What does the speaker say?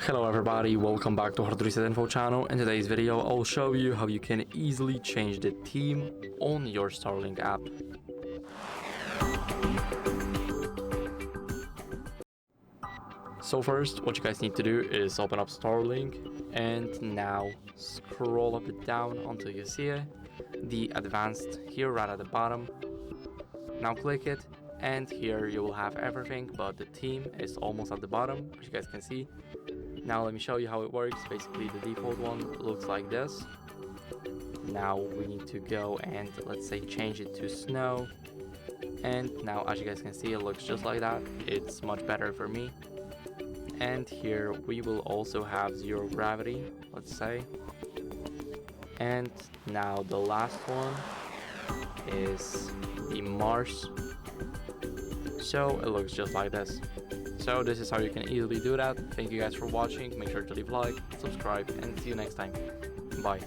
Hello everybody, welcome back to HardReset.Info channel. In today's video, I'll show you how you can easily change the theme on your Starlink app. So first, what you guys need to do is open up Starlink and now scroll up and down until you see it, the advanced here right at the bottom. Now click it and here you will have everything, but the theme is almost at the bottom, as you guys can see. Now let me show you how it works. Basically the default one looks like this. Now we need to go and let's say change it to snow. And now as you guys can see, it looks just like that. It's much better for me. And here we will also have zero gravity, let's say. And now the last one is the Mars. So it looks just like this. So this is how you can easily do that. Thank you guys for watching. Make sure to leave a like, subscribe, and see you next time. Bye.